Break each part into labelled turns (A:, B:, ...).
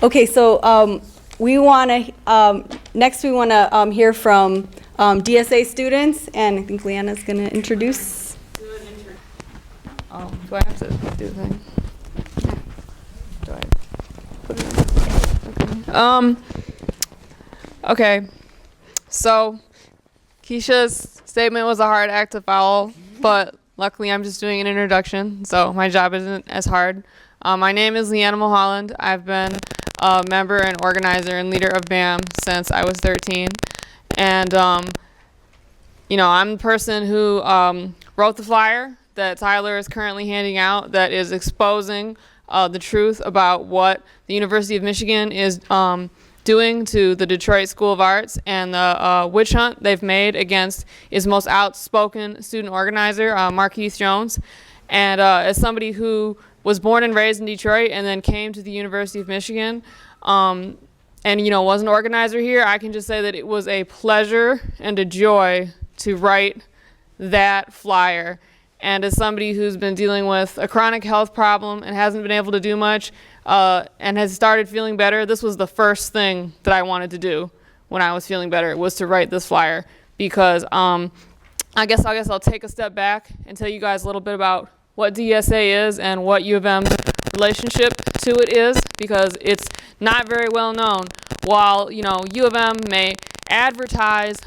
A: Okay, so next we want to hear from DSA students, and I think Leanna's going to introduce.
B: Oh, do I have to do the thing? Do I put it in? Okay. So, Keisha's statement was a hard act to follow, but luckily I'm just doing an introduction, so my job isn't as hard. My name is Leanna Mulholland. I've been a member and organizer and leader of BAMN since I was 13. And, you know, I'm the person who wrote the flyer that Tyler is currently handing out that is exposing the truth about what the University of Michigan is doing to the Detroit School of Arts and the witch hunt they've made against its most outspoken student organizer, Markeith Jones. And as somebody who was born and raised in Detroit and then came to the University of Michigan and, you know, was an organizer here, I can just say that it was a pleasure and a joy to write that flyer. And as somebody who's been dealing with a chronic health problem and hasn't been able to do much and has started feeling better, this was the first thing that I wanted to do when I was feeling better, was to write this flyer. Because I guess I'll take a step back and tell you guys a little bit about what DSA is and what UofM's relationship to it is, because it's not very well known. While, you know, UofM may advertise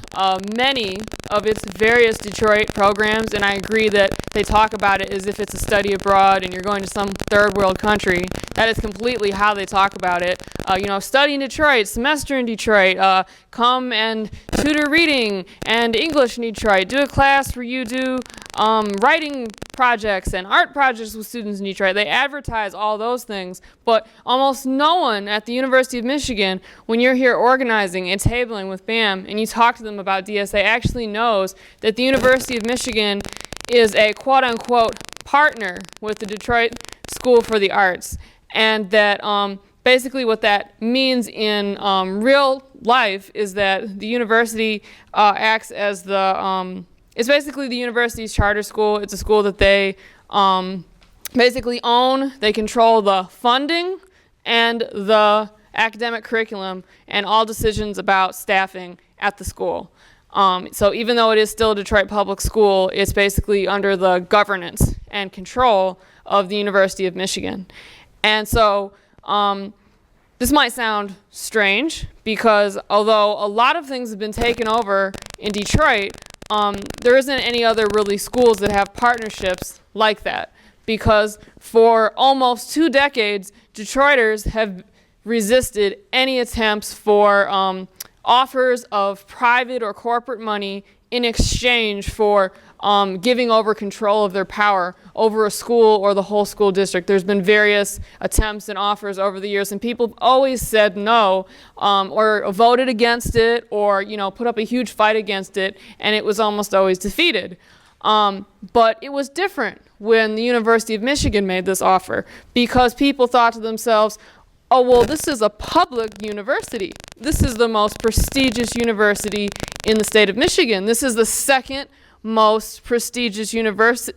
B: many of its various Detroit programs, and I agree that they talk about it as if it's a study abroad and you're going to some third world country. That is completely how they talk about it. You know, study in Detroit, semester in Detroit, come and tutor reading and English in Detroit, do a class where you do writing projects and art projects with students in Detroit. They advertise all those things, but almost no one at the University of Michigan, when you're here organizing and tabling with BAM and you talk to them about DSA, actually knows that the University of Michigan is a quote-unquote partner with the Detroit School for the Arts, and that basically what that means in real life is that the university acts as the it's basically the university's charter school. It's a school that they basically own. They control the funding and the academic curriculum and all decisions about staffing at the school. So even though it is still a Detroit public school, it's basically under the governance and control of the University of Michigan. And so this might sound strange, because although a lot of things have been taken over in Detroit, there isn't any other really schools that have partnerships like that, because for almost 2 decades, Detroiters have resisted any attempts for offers of private or corporate money in exchange for giving over control of their power over a school or the whole school district. There's been various attempts and offers over the years, and people always said no, or voted against it, or, you know, put up a huge fight against it, and it was almost always defeated. But it was different when the University of Michigan made this offer, because people thought to themselves, oh, well, this is a public university. This is the most prestigious university in the state of Michigan. This is the second most prestigious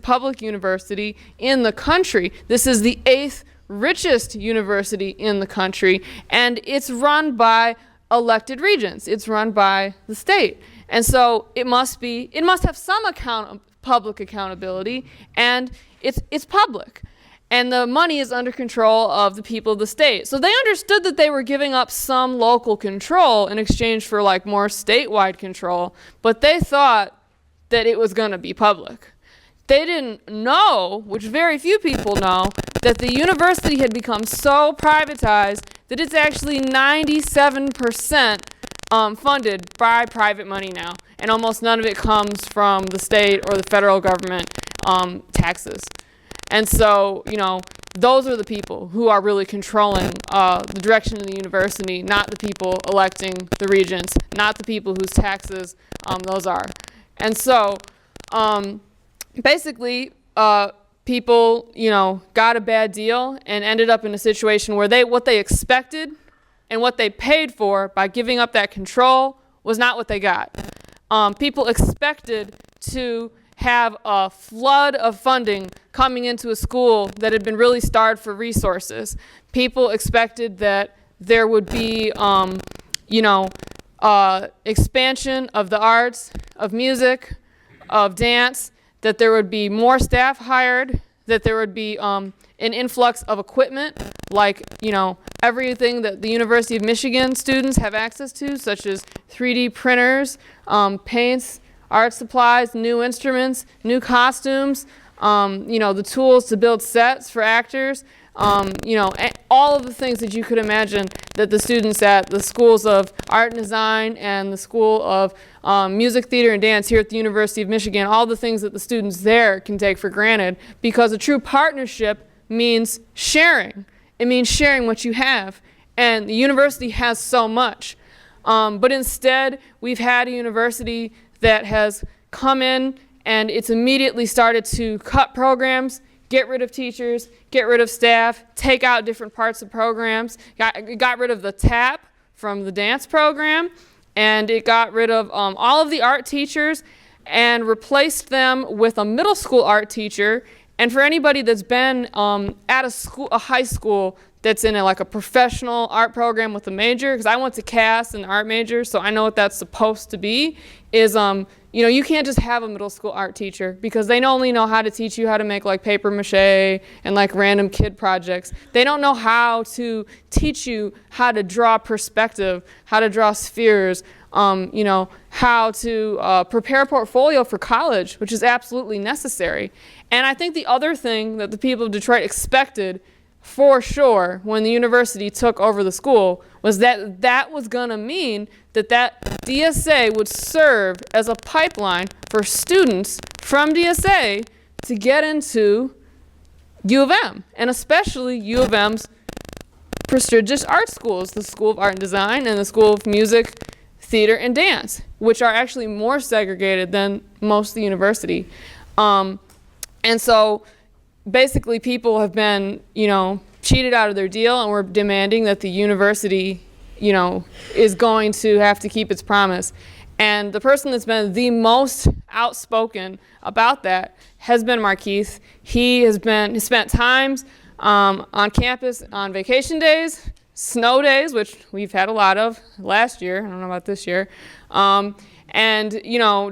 B: public university in the country. This is the 8th richest university in the country, and it's run by elected regents. It's run by the state. And so it must have some public accountability, and it's public. And the money is under control of the people of the state. So they understood that they were giving up some local control in exchange for like more statewide control, but they thought that it was going to be public. They didn't know, which very few people know, that the university had become so privatized that it's actually 97% funded by private money now, and almost none of it comes from the state or the federal government taxes. And so, you know, those are the people who are really controlling the direction of the university, not the people electing the regents, not the people whose taxes those are. And so, basically, people, you know, got a bad deal and ended up in a situation where what they expected and what they paid for by giving up that control was not what they got. People expected to have a flood of funding coming into a school that had been really starved for resources. People expected that there would be, expansion of the arts, of music, of dance, that there would be more staff hired, that there would be an influx of equipment, like, everything that the University of Michigan students have access to, such as 3D printers, paints, art supplies, new instruments, new costumes, the tools to build sets for actors, all of the things that you could imagine that the students at the schools of art and design and the school of music, theater, and dance here at the University of Michigan, all the things that the students there can take for granted, because a true partnership means sharing. It means sharing what you have. And the university has so much. But instead, we've had a university that has come in and it's immediately started to cut programs, get rid of teachers, get rid of staff, take out different parts of programs, got rid of the TAP from the dance program, and it got rid of all of the art teachers and replaced them with a middle school art teacher. And for anybody that's been at a high school that's in a professional art program with a major, because I went to CAS, an art major, so I know what that's supposed to be, is you can't just have a middle school art teacher, because they only know how to teach you how to make paper mache and random kid projects. They don't know how to teach you how to draw perspective, how to draw spheres, how to prepare a portfolio for college, which is absolutely necessary. And I think the other thing that the people of Detroit expected for sure when the university took over the school was that was going to mean that DSA would serve as a pipeline for students from DSA to get into U of M, and especially U of M's prestigious art schools, the School of Art and Design and the School of Music, Theater, and Dance, which are actually more segregated than most of the university. And so basically people have been, cheated out of their deal, and we're demanding that the university, is going to have to keep its promise. And the person that's been the most outspoken about that has been Markeith. He spent times on campus on vacation days, snow days, which we've had a lot of last year. I don't know about this year. And,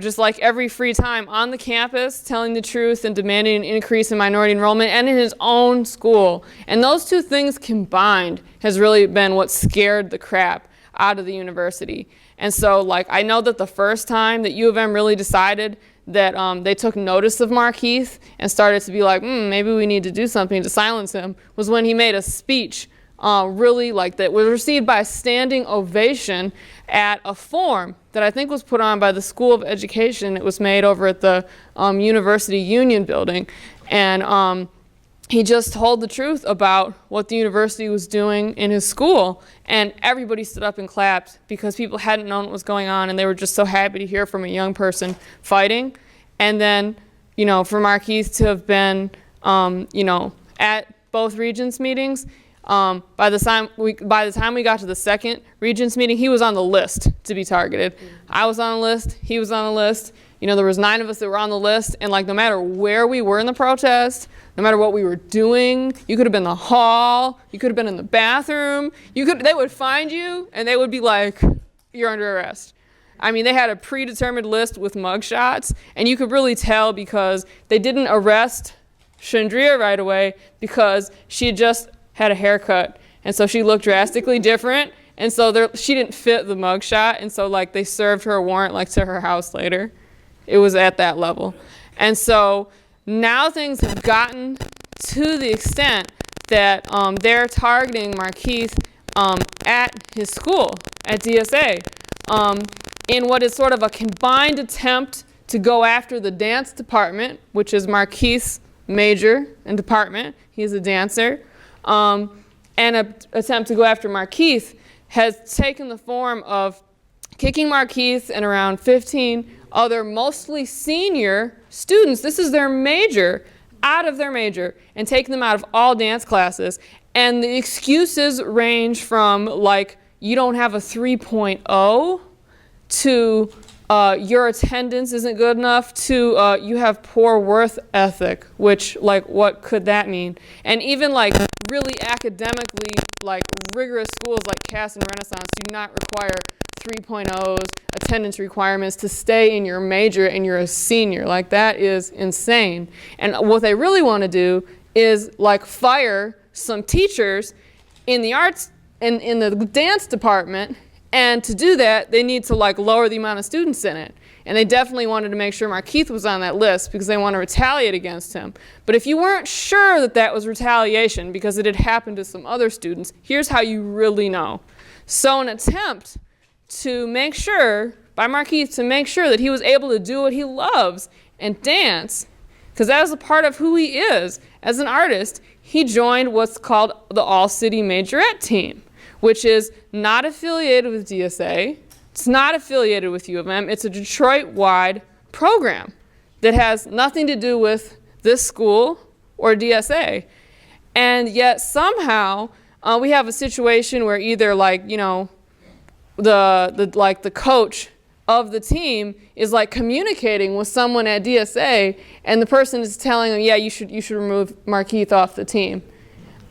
B: just every free time on the campus, telling the truth and demanding an increase in minority enrollment, and in his own school. And those two things combined has really been what scared the crap out of the university. And so, I know that the first time that U of M really decided that they took notice of Markeith and started to be maybe we need to do something to silence him, was when he made a speech that was received by a standing ovation at a forum that I think was put on by the School of Education. It was made over at the University Union building. And he just told the truth about what the university was doing in his school. And everybody stood up and clapped because people hadn't known what was going on, and they were just so happy to hear from a young person fighting. And then, for Markeith to have been, at both Regents meetings, by the time we got to the second Regents meeting, he was on the list to be targeted. I was on the list. He was on the list. There was 9 of us that were on the list, and no matter where we were in the protest, no matter what we were doing, you could have been in the hall, you could have been in the bathroom, they would find you, and they would be like, "You're under arrest." I mean, they had a predetermined list with mugshots, and you could really tell because they didn't arrest Chandria right away because she had just had a haircut, and so she looked drastically different, and so she didn't fit the mugshot, and so they served her a warrant to her house later. It was at that level. And so now things have gotten to the extent that they're targeting Markeith at his school, at DSA, in what is sort of a combined attempt to go after the dance department, which is Markeith's major and department. He's a dancer. And an attempt to go after Markeith has taken the form of kicking Markeith and around 15 other mostly senior students, this is their major, out of their major, and taking them out of all dance classes. And the excuses range from you don't have a 3.0 to your attendance isn't good enough to you have poor worth ethic, which what could that mean? And even really academically like rigorous schools like Cass and Renaissance do not require 3.0s, attendance requirements to stay in your major and you're a senior. Like, that is insane. And what they really want to do is like fire some teachers in the arts and in the dance department, and to do that they need to like lower the amount of students in it. And they definitely wanted to make sure Markeith was on that list because they want to retaliate against him. But if you weren't sure that that was retaliation because it had happened to some other students, here's how you really know. So an attempt to make sure, by Markeith, to make sure that he was able to do what he loves and dance, because that is a part of who he is as an artist, he joined what's called the All-City Majorette Team, which is not affiliated with DSA. It's not affiliated with U of M. It's a Detroit-wide program that has nothing to do with this school or DSA. And yet somehow we have a situation where either like, you know, the coach of the team is like communicating with someone at DSA, and the person is telling them, yeah, you should remove Markeith off the team.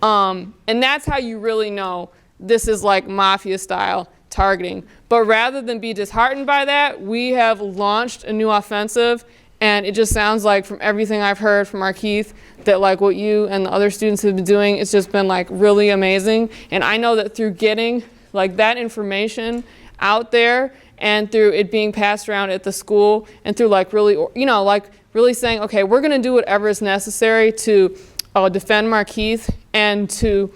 B: And that's how you really know this is like mafia style targeting. But rather than be disheartened by that, we have launched a new offensive, and it just sounds like from everything I've heard from Markeith that like what you and the other students have been doing, it's just been like really amazing. And I know that through getting like that information out there and through it being passed around at the school and through like really, you know, like really saying, okay, we're going to do whatever is necessary to defend Markeith and to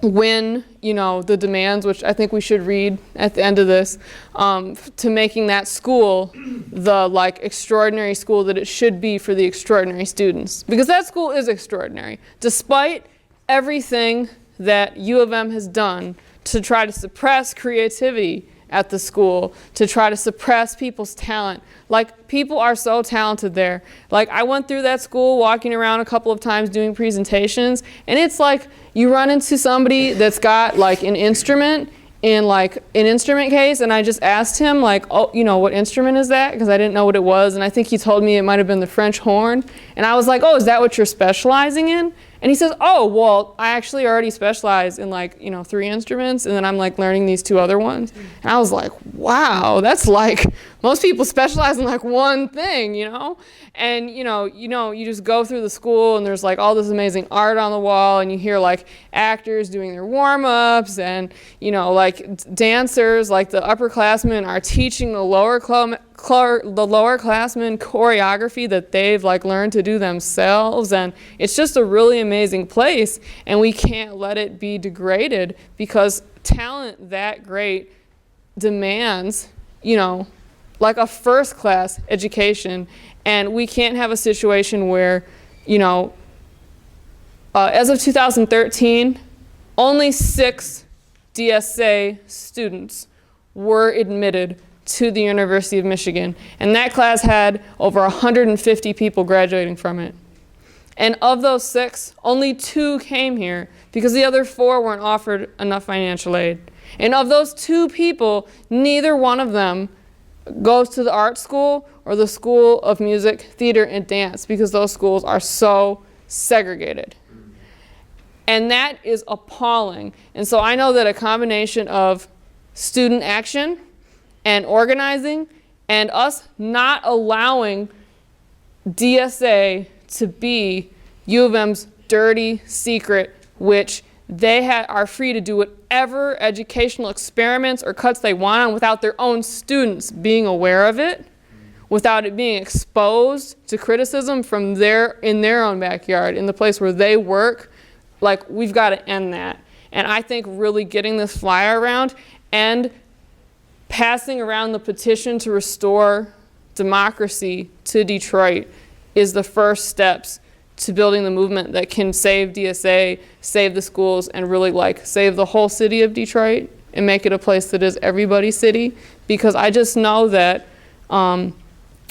B: win, you know, the demands, which I think we should read at the end of this, to making that school the like extraordinary school that it should be for the extraordinary students. Because that school is extraordinary. Despite everything that U of M has done to try to suppress creativity at the school, to try to suppress people's talent. Like, people are so talented there. Like, I went through that school walking around a couple of times doing presentations, and it's like you run into somebody that's got like an instrument in like an instrument case, and I just asked him like, oh, you know, what instrument is that? Because I didn't know what it was, and I think he told me it might have been the French horn. And I was like, oh, is that what you're specializing in? And he says, oh, well, I actually already specialize in like, you know, 3 instruments, and then I'm like learning these 2 other ones. And I was like, wow, that's like, most people specialize in like one thing, you know? And you just go through the school and there's like all this amazing art on the wall, and you hear like actors doing their warm-ups, and, you know, like dancers, like the upperclassmen are teaching the lowerclassmen choreography that they've like learned to do themselves. And it's just a really amazing place, and we can't let it be degraded, because talent that great demands, you know, like a first-class education. And we can't have a situation where, you know, as of 2013, only 6 DSA students were admitted to the University of Michigan. And that class had over 150 people graduating from it. And of those 6, only 2 came here because the other 4 weren't offered enough financial aid. And of those 2 people, neither one of them goes to the art school or the School of Music, Theater, and Dance, because those schools are so segregated. And that is appalling. And so I know that a combination of student action and organizing and us not allowing DSA to be U of M's dirty secret, which they are free to do whatever educational experiments or cuts they want on without their own students being aware of it, without it being exposed to criticism from in their own backyard, in the place where they work. Like, we've got to end that. And I think really getting this flyer around and passing around the petition to restore democracy to Detroit is the first steps to building the movement that can save DSA, save the schools, and really like save the whole city of Detroit and make it a place that is everybody's city. Because I just know that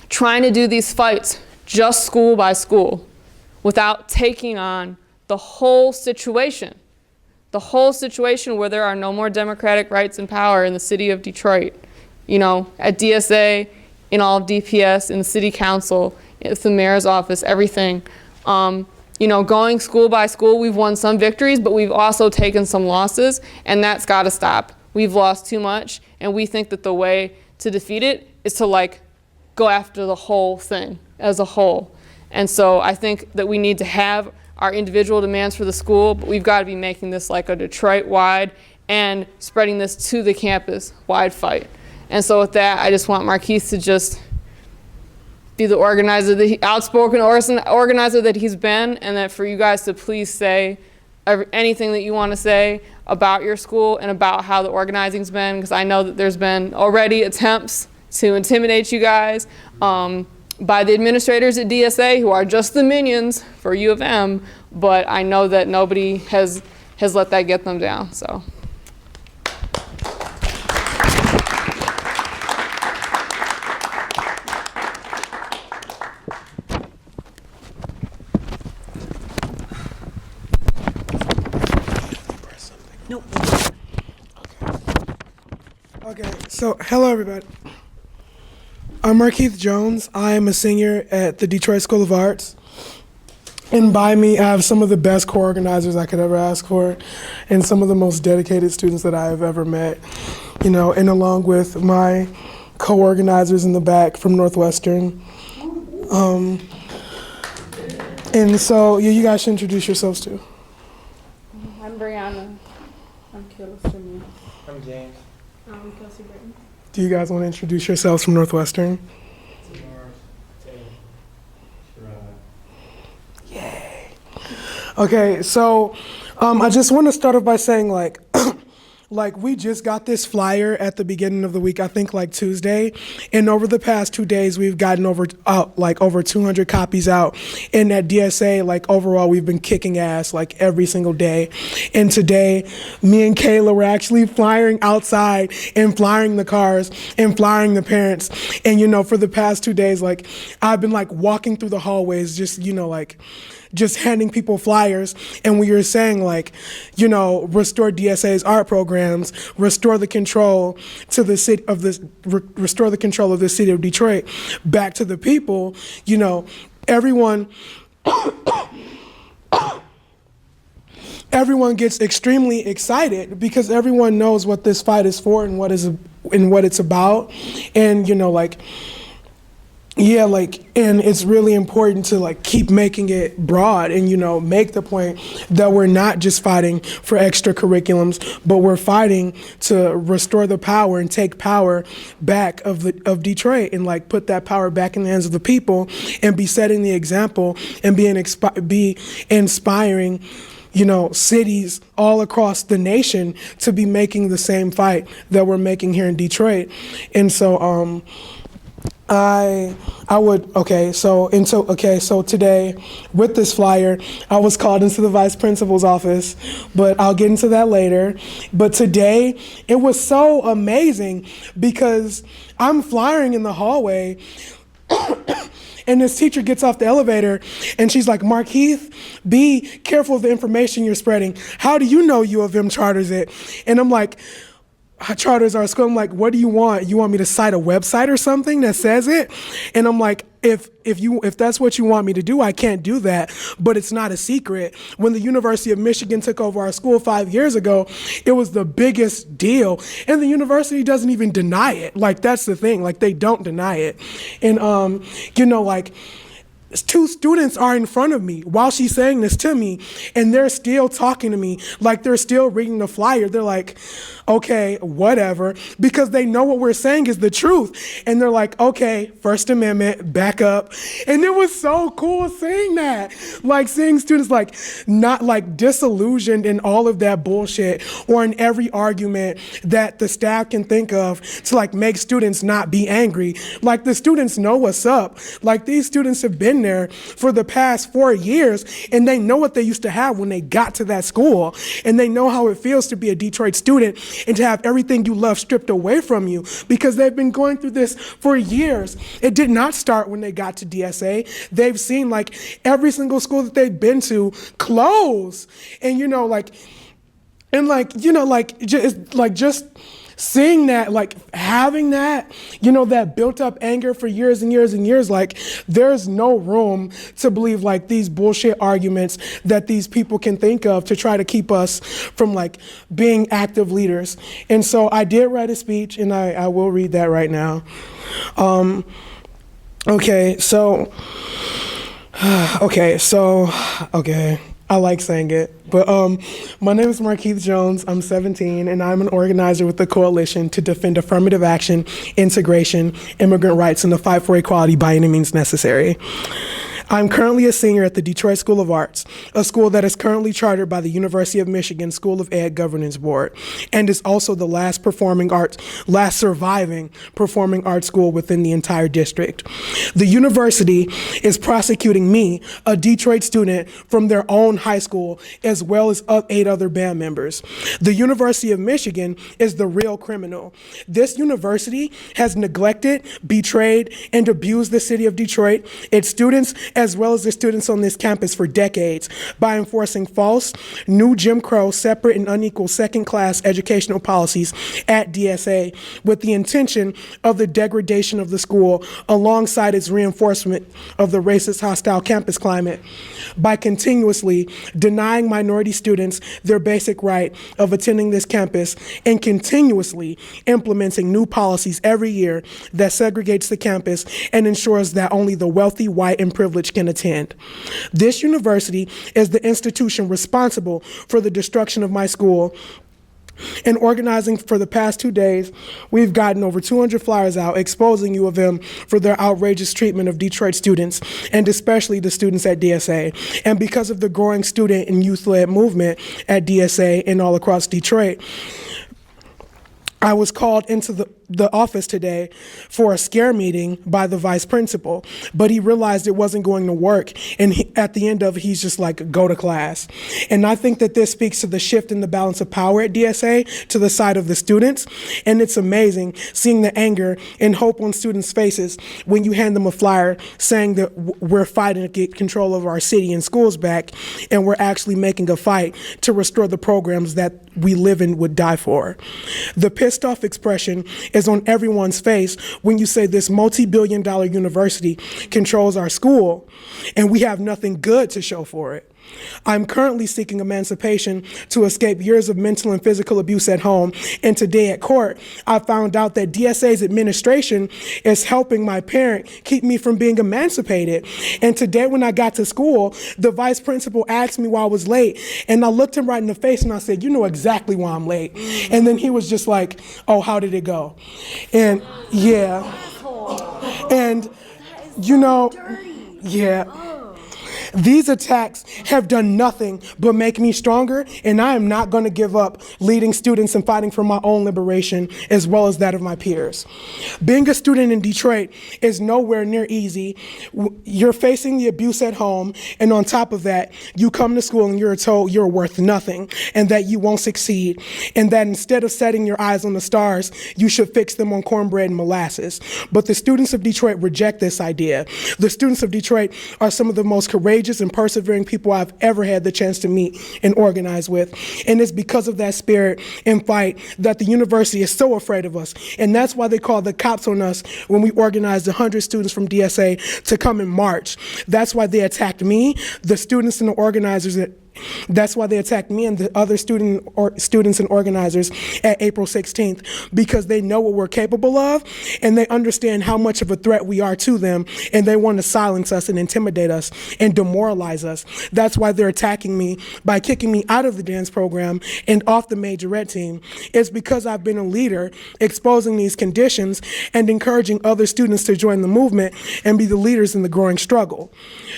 B: trying to do these fights just school by school without taking on the whole situation where there are no more democratic rights and power in the city of Detroit, you know, at DSA, in all of DPS, in the city council, at the mayor's office, everything. going school by school, we've won some victories, but we've also taken some losses, and that's got to stop. We've lost too much, and we think that the way to defeat it is to go after the whole thing as a whole. And so I think that we need to have our individual demands for the school, but we've got to be making this like a Detroit-wide and spreading this to the campus-wide fight. And so with that, I just want Markeith to just be the organizer, the outspoken organizer that he's been, and that for you guys to please say anything that you want to say about your school and about how the organizing's been, because I know that there's been already attempts to intimidate you guys by the administrators at DSA, who are just the minions for U of M, but I know that nobody has let that get them down. So.
C: Nope. Okay, so hello everybody. I'm Markeith Jones. I am a senior at the Detroit School of Arts. And by me, I have some of the best co-organizers I could ever ask for, and some of the most dedicated students that I have ever met. And along with my co-organizers in the back from Northwestern. And so, you guys should introduce yourselves too.
A: I'm Brianna. I'm Kayla Stimmy.
D: I'm James.
A: I'm Kelsey Britton.
C: Do you guys want to introduce yourselves from Northwestern? Yay. Okay, so I just want to start off by saying we just got this flyer at the beginning of the week, I think Tuesday, and over the past 2 days we've gotten over 200 copies out, and at DSA overall we've been kicking ass every single day. And today me and Kayla were actually flyering outside and flyering the cars and flyering the parents, and for the past 2 days I've been walking through the hallways just handing people flyers, and we were saying restore DSA's art programs, restore the control to the city of this, restore the control of the city of Detroit back to the people. Everyone gets extremely excited because everyone knows what this fight is for and what it's about, and and it's really important to keep making it broad and make the point that we're not just fighting for extra curriculums, but we're fighting to restore the power and take power back of Detroit and put that power back in the hands of the people and be setting the example and be inspiring cities all across the nation to be making the same fight that we're making here in Detroit. And so so today with this flyer, I was called into the vice principal's office, but I'll get into that later. But today it was so amazing because I'm flying in the hallway and this teacher gets off the elevator and she's like, Markeith, be careful of the information you're spreading. How do you know U of M charters it? And I'm like, charters our school. I'm like, what do you want? You want me to cite a website or something that says it? And I'm like, if that's what you want me to do, I can't do that. But it's not a secret. When the University of Michigan took over our school 5 years ago, it was the biggest deal. And the university doesn't even deny it. That's the thing. They don't deny it. And two students are in front of me while she's saying this to me, and they're still talking to me they're still reading the flyer. They're like, okay, whatever, because they know what we're saying is the truth. And they're like, okay, First Amendment, back up. And it was so cool seeing that, seeing students not disillusioned in all of that bullshit or in every argument that the staff can think of to make students not be angry. The students know what's up. These students have been there for the past 4 years, and they know what they used to have when they got to that school, and they know how it feels to be a Detroit student and to have everything you love stripped away from you, because they've been going through this for years. It did not start when they got to DSA. They've seen every single school that they've been to close, and just seeing that, like having that, you know, that built up anger for years and years and years, like there's no room to believe like these bullshit arguments that these people can think of to try to keep us from like being active leaders. And so I did write a speech, and I will read that right now. Okay, I like saying it, but my name is Markeith Jones. I'm 17, and I'm an organizer with the Coalition to Defend Affirmative Action, Integration, Immigrant Rights, and the Fight for Equality by any means necessary. I'm currently a senior at the Detroit School of Arts, a school that is currently chartered by the University of Michigan School of Ed Governance Board, and is also the last surviving performing arts school within the entire district. The university is prosecuting me, a Detroit student from their own high school, as well as 8 other band members. The University of Michigan is the real criminal. This university has neglected, betrayed, and abused the city of Detroit, its students, as well as the students on this campus for decades by enforcing false, new Jim Crow, separate and unequal second-class educational policies at DSA with the intention of the degradation of the school alongside its reinforcement of the racist, hostile campus climate by continuously denying minority students their basic right of attending this campus and continuously implementing new policies every year that segregates the campus and ensures that only the wealthy, white, and privileged can attend. This university is the institution responsible for the destruction of my school. In organizing for the past 2 days, we've gotten over 200 flyers out exposing UofM for their outrageous treatment of Detroit students, and especially the students at DSA. And because of the growing student and youth-led movement at DSA and all across Detroit, I was called into the office today for a scare meeting by the vice principal, but he realized it wasn't going to work. And at the end of it, he's just like, go to class. And I think that this speaks to the shift in the balance of power at DSA to the side of the students. And it's amazing seeing the anger and hope on students' faces when you hand them a flyer saying that we're fighting to get control of our city and schools back, and we're actually making a fight to restore the programs that we live in would die for. The pissed off expression is on everyone's face when you say this multi-billion-dollar university controls our school and we have nothing good to show for it. I'm currently seeking emancipation to escape years of mental and physical abuse at home, and today at court, I found out that DSA's administration is helping my parent keep me from being emancipated. And today when I got to school, the vice principal asked me why I was late, and I looked him right in the face and I said, you know exactly why I'm late. And then he was just like, oh, how did it go? And yeah, and you know, yeah. These attacks have done nothing but make me stronger, and I am not going to give up leading students and fighting for my own liberation as well as that of my peers. Being a student in Detroit is nowhere near easy. You're facing the abuse at home, and on top of that, you come to school and you're told you're worth nothing and that you won't succeed, and that instead of setting your eyes on the stars, you should fix them on cornbread and molasses. But the students of Detroit reject this idea. The students of Detroit are some of the most courageous and persevering people I've ever had the chance to meet and organize with. And it's because of that spirit and fight that the university is so afraid of us. And that's why they call the cops on us when we organized 100 students from DSA to come and march. That's why they attacked me, the students and the organizers That's why they attacked me and the other students and organizers at April 16th, because they know what we're capable of and they understand how much of a threat we are to them, and they want to silence us and intimidate us and demoralize us. That's why they're attacking me by kicking me out of the dance program and off the majorette team. It's because I've been a leader exposing these conditions and encouraging other students to join the movement and be the leaders in the growing struggle.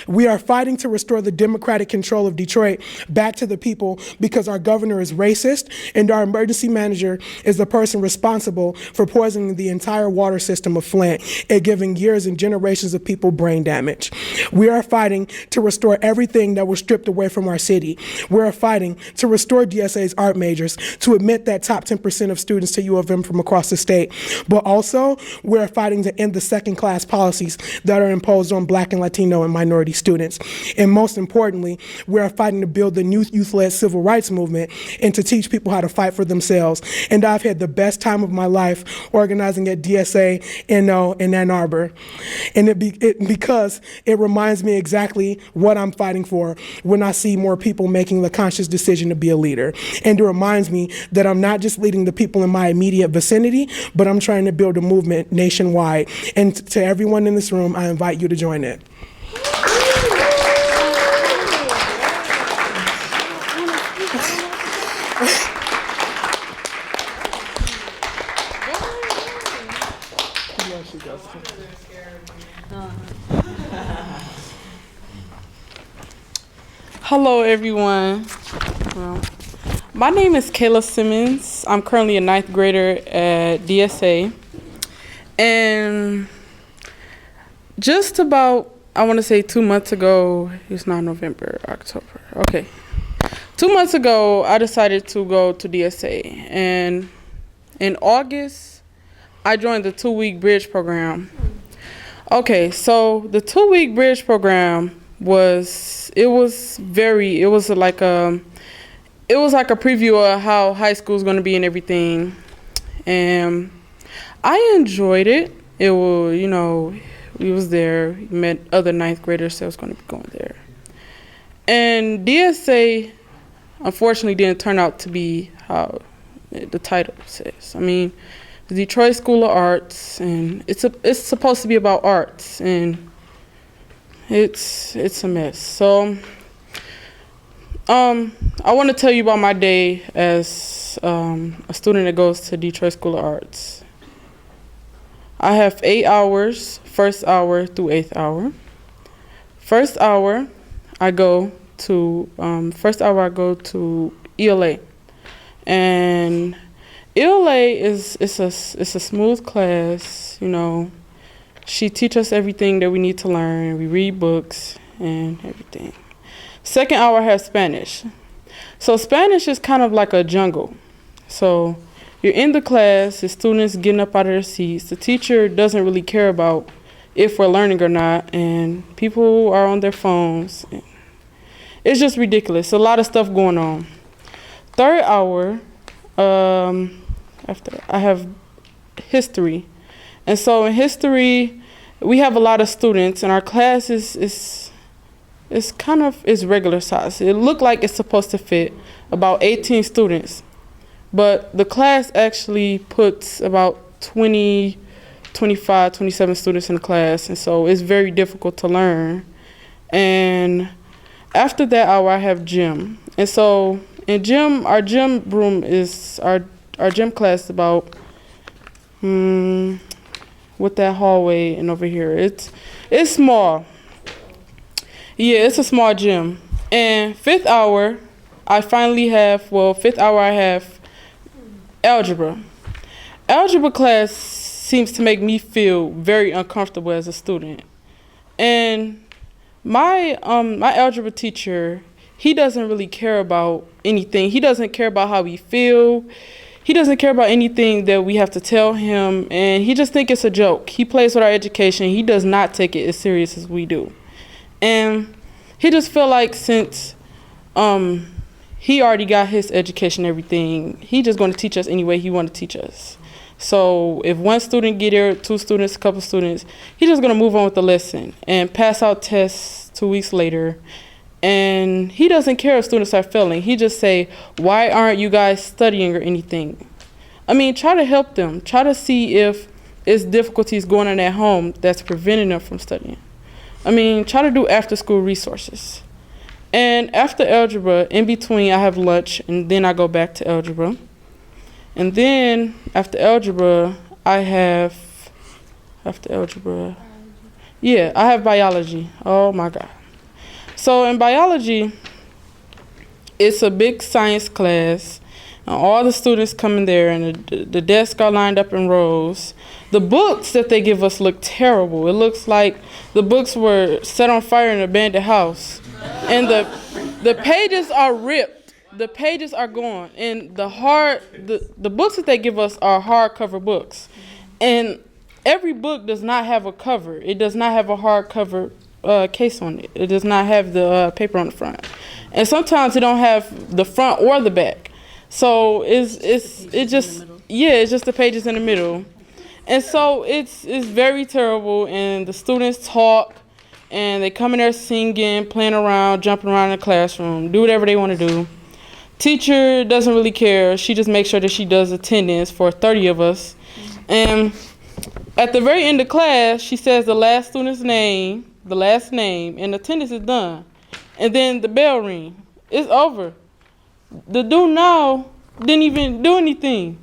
C: We are fighting to restore the democratic control of Detroit back to the people because our governor is racist and our emergency manager is the person responsible for poisoning the entire water system of Flint and giving years and generations of people brain damage. We are fighting to restore everything that was stripped away from our city. We are fighting to restore DSA's art majors, to admit that top 10% of students to UofM from across the state. But also, we are fighting to end the second-class policies that are imposed on Black and Latino and minority students. And most importantly, we are fighting to build build the new youth-led civil rights movement and to teach people how to fight for themselves. And I've had the best time of my life organizing at DSA in Ann Arbor. And because it reminds me exactly what I'm fighting for when I see more people making the conscious decision to be a leader. And it reminds me that I'm not just leading the people in my immediate vicinity, but I'm trying to build a movement nationwide. And to everyone in this room, I invite you to join it.
D: Hello, everyone. Well, my name is Kayla Simmons. I'm currently a 9th grader at DSA. And just about, I want to say 2 months ago, it's not November, October. Okay. 2 months ago, I decided to go to DSA. And in August, I joined the 2-week bridge program. Okay, so the 2-week bridge program was like a preview of how high school is going to be and everything. And I enjoyed it. It was, we was there, met other 9th graders that was going to be going there. And DSA, unfortunately, didn't turn out to be how the title says. I mean, the Detroit School of Arts, and it's supposed to be about arts, and it's a mess. So, I want to tell you about my day as a student that goes to Detroit School of Arts. I have 8 hours, first hour through 8th hour. First hour, I go to ELA, and ELA is a smooth class. She teaches us everything that we need to learn. We read books and everything. Second hour, I have Spanish. So Spanish is kind of like a jungle. So you're in the class, the students getting up out of their seats. The teacher doesn't really care about if we're learning or not, and people are on their phones. It's just ridiculous. A lot of stuff going on. Third hour, after I have history. And so in history, we have a lot of students, and our class is regular size. It looked like it's supposed to fit about 18 students, but the class actually puts about 20, 25, 27 students in the class, and so it's very difficult to learn. And after that hour, I have gym. And so in gym, our gym room is, our gym class is about, with that hallway and over here. It's small. Yeah, it's a small gym. And fifth hour, I have algebra. Algebra class seems to make me feel very uncomfortable as a student. And my algebra teacher, he doesn't really care about anything. He doesn't care about how we feel. He doesn't care about anything that we have to tell him, and he just thinks it's a joke. He plays with our education. He does not take it as serious as we do. And he just feel like since he already got his education and everything, he just going to teach us any way he want to teach us. So if one student get there, 2 students, a couple students, he's just going to move on with the lesson and pass out tests 2 weeks later. And he doesn't care if students are failing. He just say, why aren't you guys studying or anything? I mean, try to help them. Try to see if it's difficulties going on at home that's preventing them from studying. I mean, try to do after school resources. And after algebra, in between, I have lunch, and then I go back to algebra. And then after algebra, I have biology. Oh my God. So in biology, it's a big science class. And all the students come in there, and the desks are lined up in rows. The books that they give us look terrible. It looks like the books were set on fire in an abandoned house. And the pages are ripped. The pages are gone. And the books that they give us are hardcover books. And every book does not have a cover. It does not have a hardcover case on it. It does not have the paper on the front. and sometimes it don't have the front or the back. So it's just the pages in the middle. And so it's very terrible, and the students talk, and they come in there singing, playing around, jumping around in the classroom, do whatever they want to do. Teacher doesn't really care. She just makes sure that she does attendance for 30 of us. And at the very end of class, she says the last student's name, the last name, and attendance is done. And then the bell rings. It's over. The do now didn't even do anything.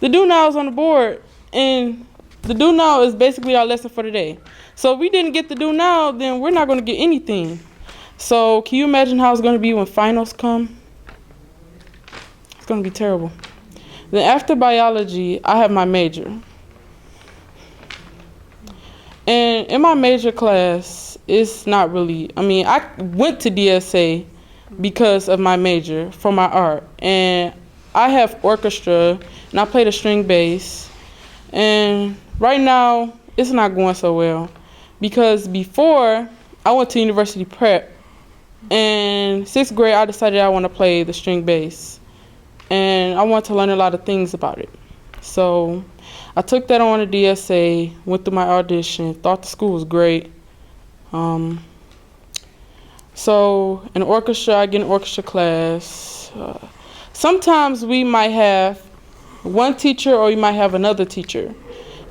D: The do now is on the board, and the do now is basically our lesson for the day. So if we didn't get the do now, then we're not going to get anything. So can you imagine how it's going to be when finals come? It's going to be terrible. Then after biology, I have my major. And in my major class, it's not really, I went to DSA because of my major for my art. And I have orchestra, and I play the string bass. And right now, it's not going so well. Because before, I went to university prep. And 6th grade, I decided I want to play the string bass. And I wanted to learn a lot of things about it. So I took that on to DSA, went through my audition, thought the school was great. So in orchestra, I get an orchestra class. Sometimes we might have one teacher or you might have another teacher.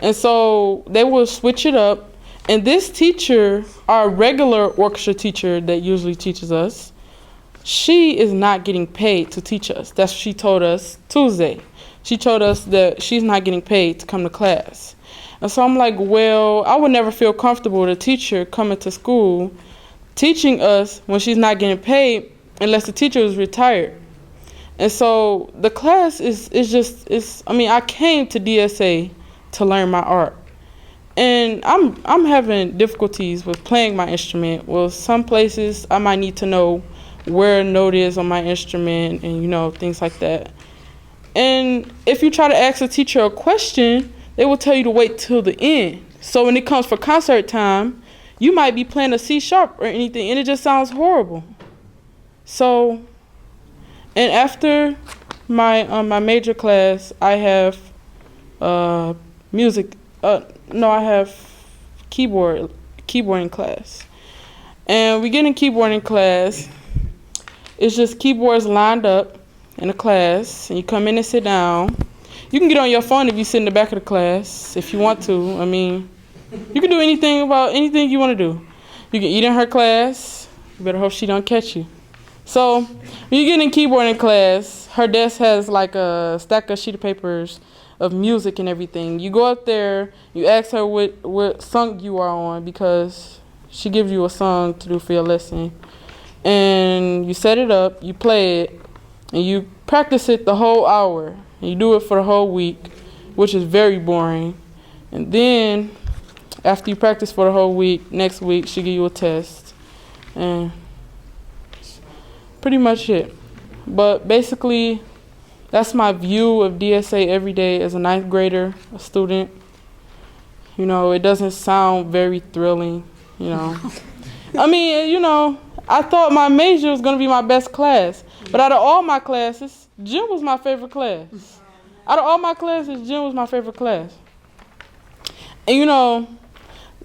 D: And so they will switch it up. And this teacher, our regular orchestra teacher that usually teaches us, she is not getting paid to teach us. That's what she told us Tuesday. She told us that she's not getting paid to come to class. And so I'm like, well, I would never feel comfortable with a teacher coming to school teaching us when she's not getting paid unless the teacher is retired. And so the class I came to DSA to learn my art. And I'm having difficulties with playing my instrument. Well, some places I might need to know where a note is on my instrument and, things like that. And if you try to ask a teacher a question, they will tell you to wait till the end. So when it comes for concert time, you might be playing a C sharp or anything, and it just sounds horrible. So, and after my major class, I have music. I have keyboarding class. And we get in keyboarding class. It's just keyboards lined up in a class, and you come in and sit down. You can get on your phone if you sit in the back of the class if you want to. You can do anything you want to do. You can eat in her class. You better hope she don't catch you. So when you get in keyboarding class, her desk has like a stack of sheet of papers of music and everything. You go up there, you ask her what song you are on because she gives you a song to do for your lesson. And you set it up, you play it, and you practice it the whole hour. And you do it for the whole week, which is very boring. And then after you practice for the whole week, next week she give you a test. And pretty much it. But basically, that's my view of DSA every day as a 9th grader, a student. It doesn't sound very thrilling, I thought my major was going to be my best class. But out of all my classes, gym was my favorite class. Out of all my classes, gym was my favorite class. And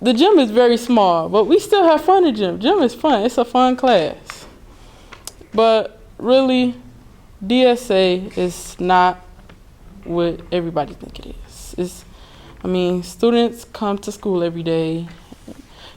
D: the gym is very small, but we still have fun in gym. Gym is fun. It's a fun class. But really, DSA is not what everybody think it is. Students come to school every day.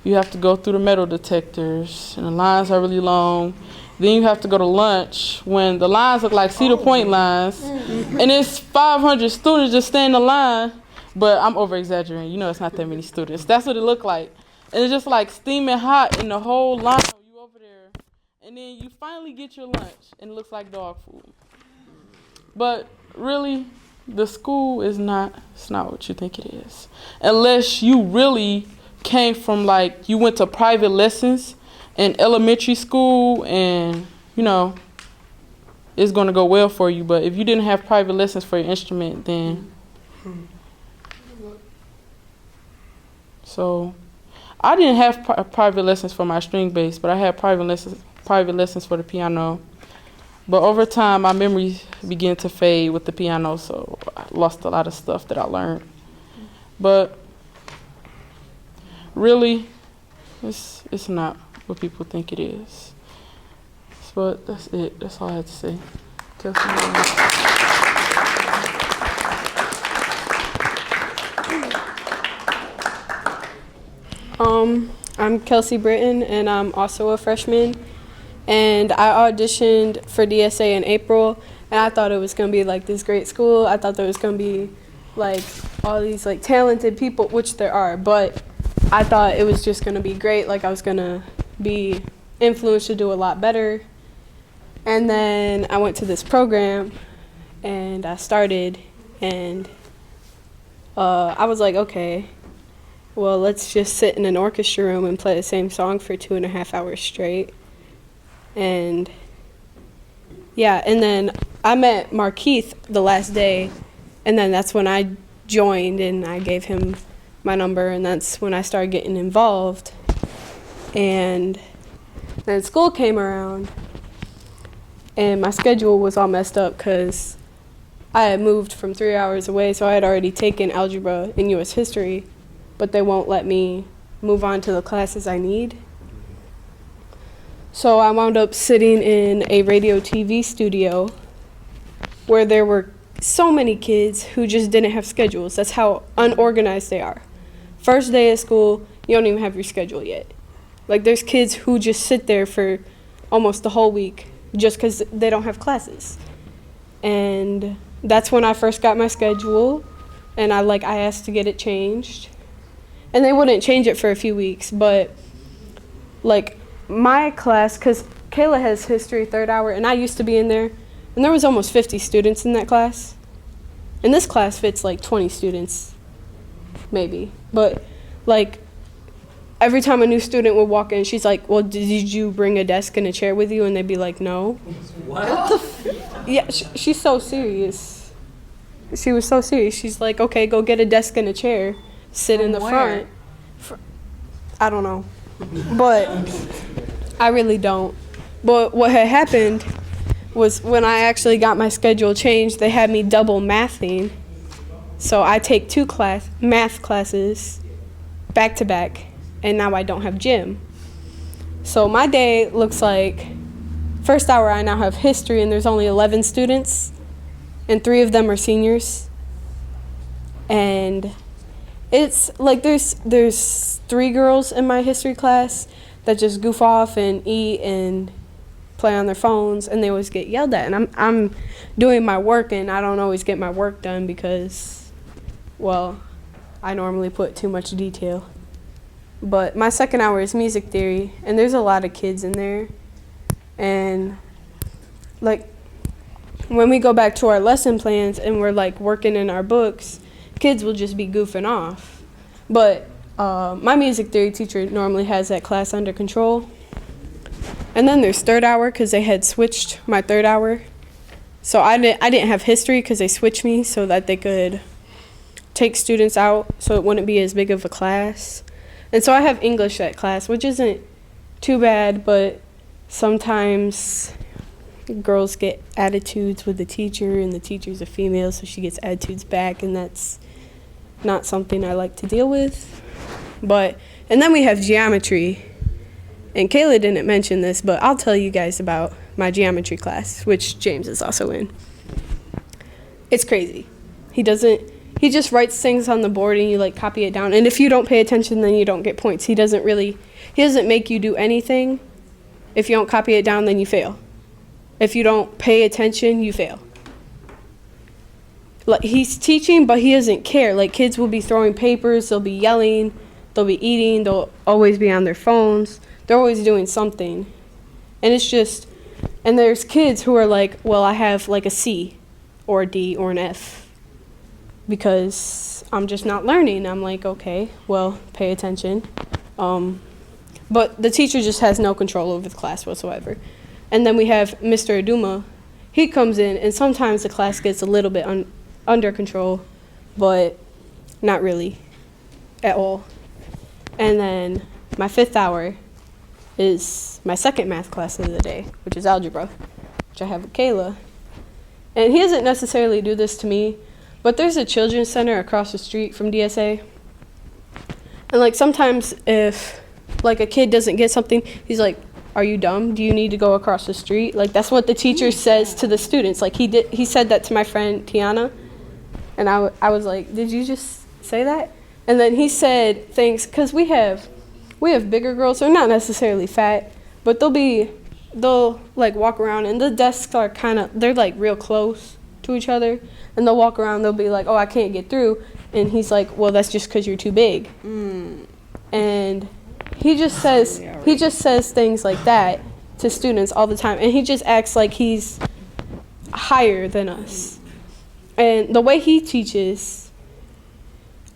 D: You have to go through the metal detectors, and the lines are really long. Then you have to go to lunch when the lines look like Cedar Point lines, and it's 500 students just stay in the line. But I'm over-exaggerating. It's not that many students. That's what it looked like. And it's just like steaming hot in the whole line. You over there. And then you finally get your lunch, and it looks like dog food. But really, the school it's not what you think it is. Unless you really came from you went to private lessons in elementary school and, it's going to go well for you. But if you didn't have private lessons for your instrument, then... So I didn't have private lessons for my string bass, but I had private private lessons for the piano. But over time, my memory began to fade with the piano, so I lost a lot of stuff that I learned. But really, it's not what people think it is. But that's it. That's all I had to say.
E: I'm Kelsey Britton, and I'm also a freshman. And I auditioned for DSA in April, and I thought it was gonna be like this great school. I thought there was gonna be like all these like talented people, which there are, but I thought it was just gonna be great. Like I was gonna be influenced to do a lot better. And then I went to this program, and I started, and I was like, okay, well, let's just sit in an orchestra room and play the same song for 2.5 hours straight. And yeah, and then I met Markeith the last day, and then that's when I joined, and I gave him my number, and that's when I started getting involved. And then school came around, and my schedule was all messed up because I had moved from 3 hours away, so I had already taken algebra and U.S. history, but they won't let me move on to the classes I need. So I wound up sitting in a radio TV studio where there were so many kids who just didn't have schedules. That's how unorganized they are. First day of school, you don't even have your schedule yet. Like there's kids who just sit there for almost the whole week just because they don't have classes. And that's when I first got my schedule, and I asked to get it changed. And they wouldn't change it for a few weeks, but like my class, because Kayla has history 3rd hour, and I used to be in there, and there was almost 50 students in that class. And this class fits like 20 students, maybe. But like every time a new student would walk in, she's like, well, did you bring a desk and a chair with you? And they'd be like, no. What? Yeah, she's so serious. She was so serious. She's like, okay, go get a desk and a chair, sit in the front. I don't know. But I really don't. But what had happened was when I actually got my schedule changed, they had me double mathing. So I take 2 math classes back to back, and now I don't have gym. So my day looks like, 1st hour I now have history, and there's only 11 students, and 3 of them are seniors. And it's like there's 3 girls in my history class that just goof off and eat and play on their phones, and they always get yelled at. And I'm doing my work, and I don't always get my work done because, well, I normally put too much detail. But my 2nd hour is music theory, and there's a lot of kids in there. And like when we go back to our lesson plans and we're like working in our books, kids will just be goofing off. But my music theory teacher normally has that class under control. And then there's 3rd hour because they had switched my 3rd hour. So I didn't have history because they switched me so that they could take students out so it wouldn't be as big of a class. And so I have English that class, which isn't too bad, but sometimes girls get attitudes with the teacher, and the teacher's a female, so she gets attitudes back, and that's not something I like to deal with. And then we have geometry, and Kayla didn't mention this, but I'll tell you guys about my geometry class, which James is also in. It's crazy. He just writes things on the board, and you like copy it down, and if you don't pay attention, then you don't get points. He doesn't make you do anything. If you don't copy it down, then you fail. If you don't pay attention, you fail. Like he's teaching, but he doesn't care. Like kids will be throwing papers, they'll be yelling, they'll be eating, they'll always be on their phones. They're always doing something. And it's just, and there's kids who are like, well, I have like a C or a D or an F because I'm just not learning. I'm like, okay, well, pay attention. But the teacher just has no control over the class whatsoever. And then we have Mr. Aduma. He comes in, and sometimes the class gets a little bit under control, but not really at all. And then my 5th hour is my second math class of the day, which is algebra, which I have with Kayla. And he doesn't necessarily do this to me, but there's a children's center across the street from DSA. And like sometimes if like a kid doesn't get something, he's like, "Are you dumb? Do you need to go across the street?" Like that's what the teacher says to the students. Like he said that to my friend Tiana. And I was like, "Did you just say that?" And then he said things, because we have bigger girls. They're not necessarily fat, but they'll like walk around, and the desks are they're like real close to each other, and they'll walk around, they'll be like, "Oh, I can't get through." And he's like, "Well, that's just because you're too big." And he just says things like that to students all the time, and he just acts like he's higher than us. And the way he teaches,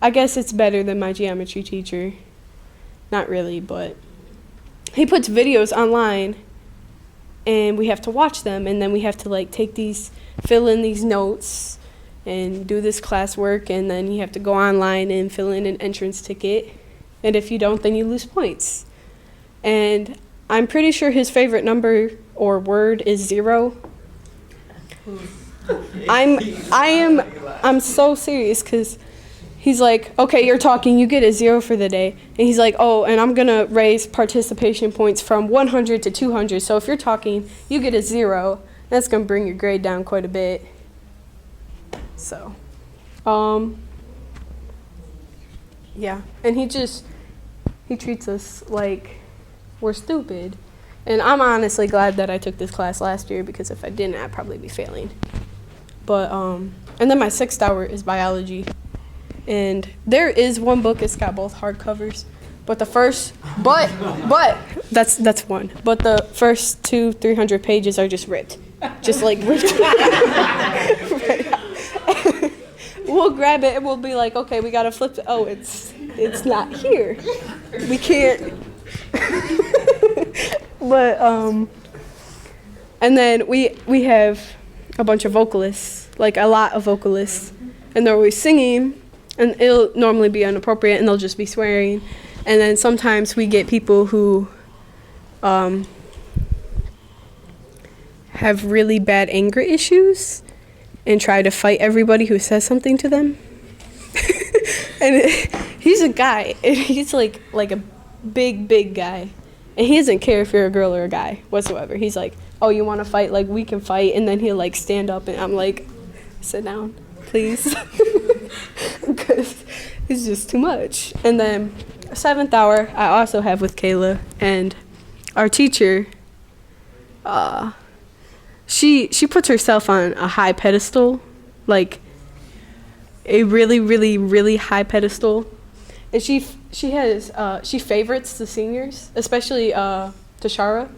E: I guess it's better than my geometry teacher. Not really, but he puts videos online and we have to watch them, and then we have to like fill in these notes and do this classwork, and then you have to go online and fill in an entrance ticket, and if you don't, then you lose points. And I'm pretty sure his favorite number or word is 0. I'm so serious, because he's like, "Okay, you're talking, you get a 0 for the day." And he's like, "Oh, and I'm going to raise participation points from 100 to 200. So if you're talking, you get a 0. That's going to bring your grade down quite a bit." So, yeah. And he treats us like we're stupid. And I'm honestly glad that I took this class last year, because if I didn't, I'd probably be failing. But, and then my 6th hour is biology. And there is one book, it's got both hardcovers, but the first, but that's one. But the first 200-300 pages are just ripped, just like ripped. We'll grab it and we'll be like, "Okay, we gotta flip it. Oh, it's not here. We can't." But and then we have a bunch of vocalists, like a lot of vocalists, and they're always singing. And it'll normally be inappropriate, and they'll just be swearing. And then sometimes we get people who have really bad anger issues and try to fight everybody who says something to them. And he's a guy, and he's like a big guy. And he doesn't care if you're a girl or a guy whatsoever. He's like, "Oh, you want to fight? Like, we can fight." And then he'll like stand up, and I'm like, "Sit down, please." Because it's just too much. And then 7th hour I also have with Kayla, and our teacher, she puts herself on a high pedestal, like a really, really, really high pedestal. And she favorites the seniors, especially Tashara.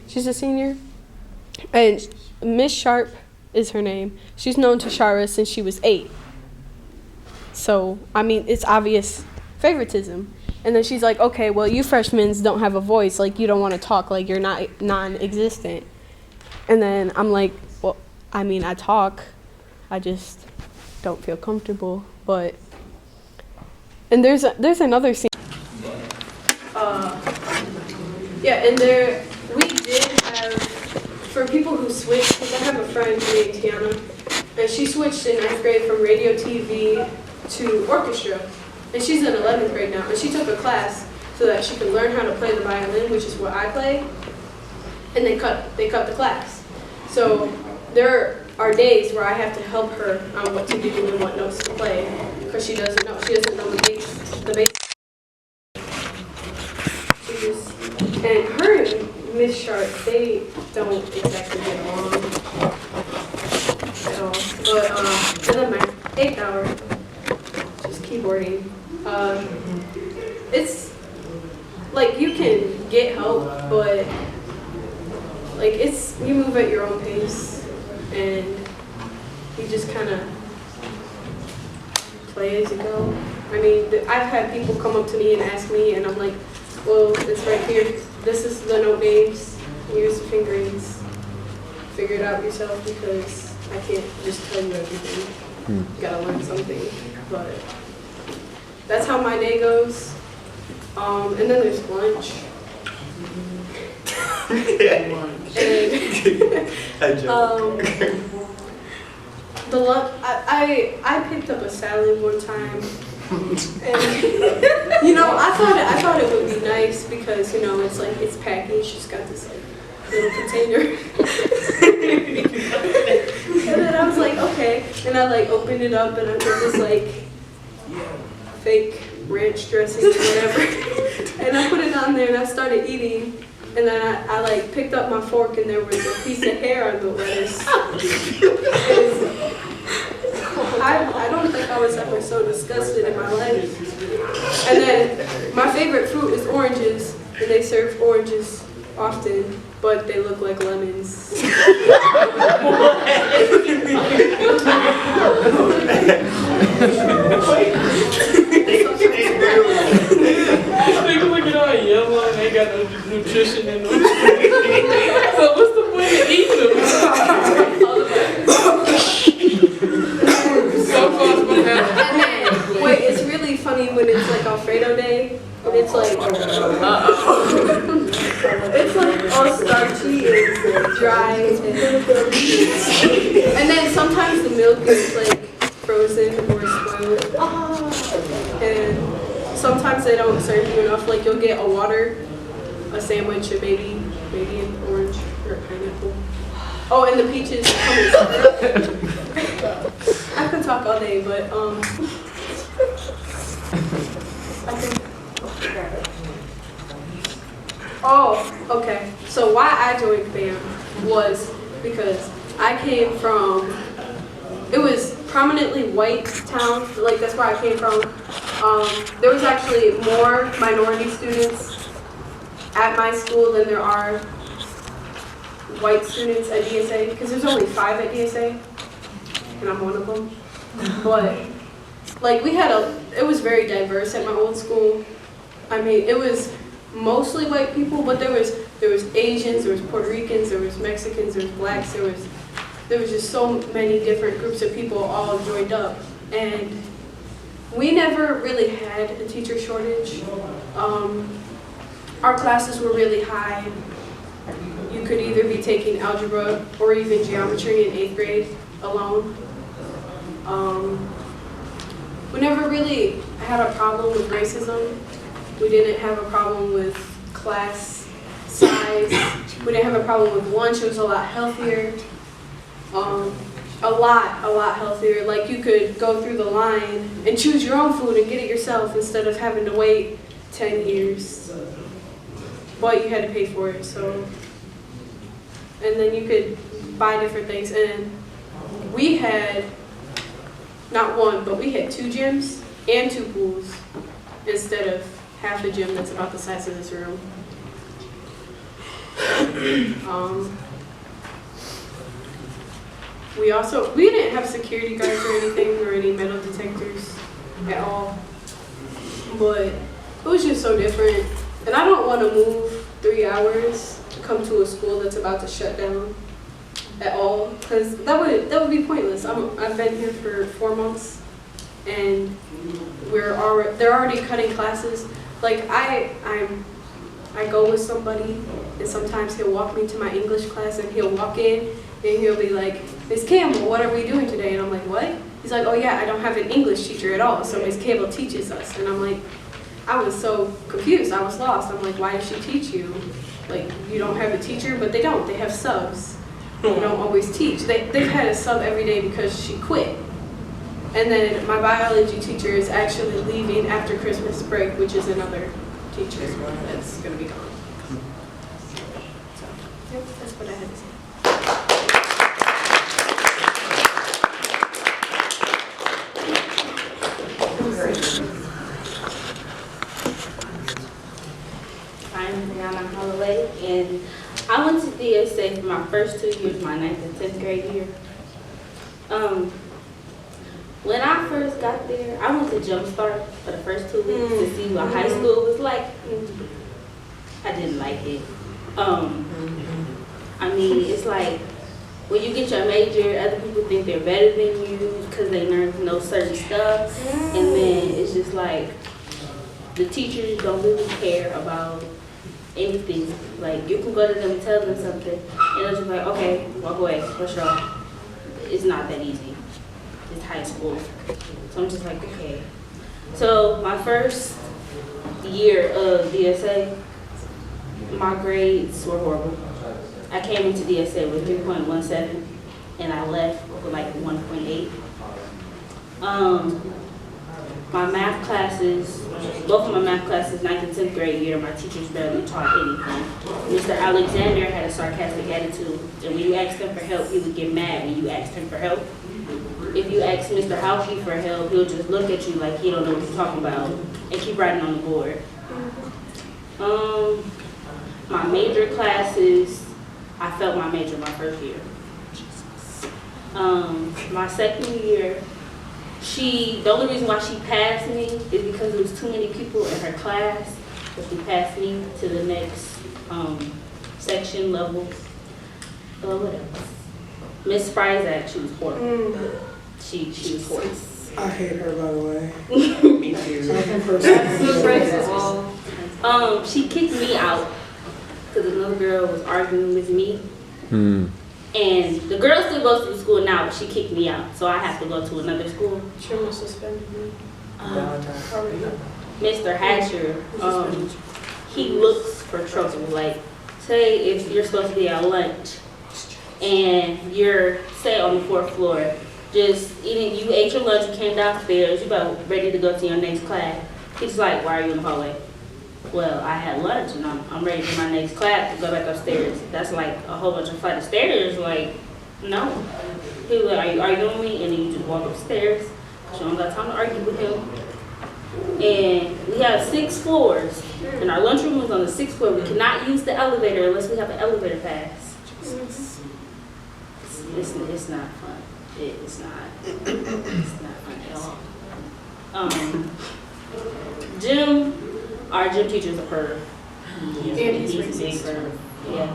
E: She's a senior. And Miss Sharp is her name. She's known Tashara since she was 8. So, I mean, it's obvious favoritism. And then she's like, "Okay, well, you freshmen don't have a voice. Like, you don't want to talk. Like, you're not non-existent." And then I'm like, "Well, I mean, I talk. I just don't feel comfortable." But, and there's another scene. Yeah, and we did have, for people who switched, because I have a friend named Tiana, and she switched in 9th grade from radio, TV, to orchestra, and she's in 11th grade now, and she took a class so that she could learn how to play the violin, which is what I play, and they cut the class. So there are days where I have to help her on what to do and what notes to play, because she doesn't know the bass. And her and Miss Sharp, they don't exactly get along at all. But and then my 8th hour, keyboarding. It's like you can get help, but like you move at your own pace, and you just kind of play as you go. I mean, I've had people come up to me and ask me, and I'm like, "Well, it's right here. This is the note names. Here's the fingerings. Figure it out yourself, because I can't just tell you everything. You gotta learn something." But that's how my day goes. And then there's lunch. The luck, I picked up a salad one time, and I thought it would be nice because it's like it's packaged, it's got this like little container, and then I was like okay, and I like opened it up and I put this like fake ranch dressing or whatever, and I put it on there and I started eating. And then I like picked up my fork and there was a piece of hair on the lettuce. I don't think I was ever so disgusted in my life. And then my favorite fruit is oranges, and they serve oranges often, but they look like lemons.
D: Look at all yellow and they got no nutrition in them. So what's the point of eating them? So far,
E: Wait, it's really funny when it's like Alfredo Day. It's like it's like all starchy and dry, and then sometimes the milk is like frozen or spoiled, and sometimes they don't serve you enough. Like you'll get a water, a sandwich, and maybe an orange or a pineapple. Oh, and the peaches come in syrup. I could talk all day, but I think. Oh, okay. So why I joined BAMN was because I came from, it was prominently white town, like that's where I came from. There was actually more minority students at my school than there are white students at DSA, because there's only 5 at DSA, and I'm one of them. But like it was very diverse at my old school. I mean, it was mostly white people, but there was Asians, there was Puerto Ricans, there was Mexicans, there was blacks, there was just so many different groups of people all joined up, and we never really had a teacher shortage. Our classes were really high. You could either be taking algebra or even geometry in 8th grade alone. We never really had a problem with racism. We didn't have a problem with class size. We didn't have a problem with lunch. It was a lot healthier. A lot healthier. Like you could go through the line and choose your own food and get it yourself instead of having to wait 10 years. But you had to pay for it, so. And then you could buy different things. And we had, not one, but we had 2 gyms and 2 pools instead of half a gym that's about the size of this room. We didn't have security guards or anything or any metal detectors at all. But it was just so different. And I don't want to move 3 hours to come to a school that's about to shut down at all, because that would be pointless. I've been here for 4 months, and they're already cutting classes. Like I go with somebody, and sometimes he'll walk me to my English class, and he'll walk in, and he'll be like, "Miss Campbell, what are we doing today?" And I'm like, "What?" He's like, "Oh yeah, I don't have an English teacher at all, so Miss Campbell teaches us." And I'm like, I was so confused. I was lost. I'm like, why does she teach you? Like, you don't have a teacher, but they don't. They have subs. They don't always teach. They've had a sub every day because she quit. And then my biology teacher is actually leaving after Christmas break, which is another teacher that's going to be gone. So, yep, that's what I had to say.
F: And I went to DSA for my first 2 years, my 9th and 10th grade year. When I first got there, I went to Jumpstart for the first 2 weeks to see what high school was like. I didn't like it. I mean, it's like when you get your major, other people think they're better than you because they know certain stuff, and then it's just like the teachers don't really care about anything. Like, you can go to them and tell them something, and they'll just be like, okay, walk away, brush it off. It's not that easy. It's high school. So I'm just like, okay. So my first year of DSA, my grades were horrible. I came into DSA with 3.17, and I left with like 1.8. My math classes, both of my math classes, 9th and 10th grade year, my teachers barely taught anything. Mr. Alexander had a sarcastic attitude, and when you asked him for help, he would get mad when you asked him for help. If you ask Mr. Halkey for help, he'll just look at you like he don't know what you're talking about and keep writing on the board. My major classes, I failed my major my first year. My second year, the only reason why she passed me is because there was too many people in her class, so she passed me to the next section level. What else? Miss Sprizak, she was horrible. She was horrible.
C: I hate her, by the way.
F: Me too. She kicked me out because another girl was arguing with me. And the girl still goes to the school now, but she kicked me out, so I have to go to another school.
E: She almost suspended me.
F: Mr. Hatcher, he looks for trouble. Like, say if you're supposed to be at lunch and you're, say, on the 4th floor, just eating, you ate your lunch, you came downstairs, you about ready to go to your next class. He's like, why are you in the hallway? Well, I had lunch and I'm ready for my next class to go back upstairs. That's like a whole bunch of flight of stairs. Like, no. He was like, are you arguing with me? And then you just walk upstairs. Because you don't got time to argue with him. And we have 6 floors. And our lunchroom was on the 6th floor. We cannot use the elevator unless we have an elevator pass. It's not fun. It's not fun at all. Gym. Our gym teacher's a perv. He's a big perv. Yeah.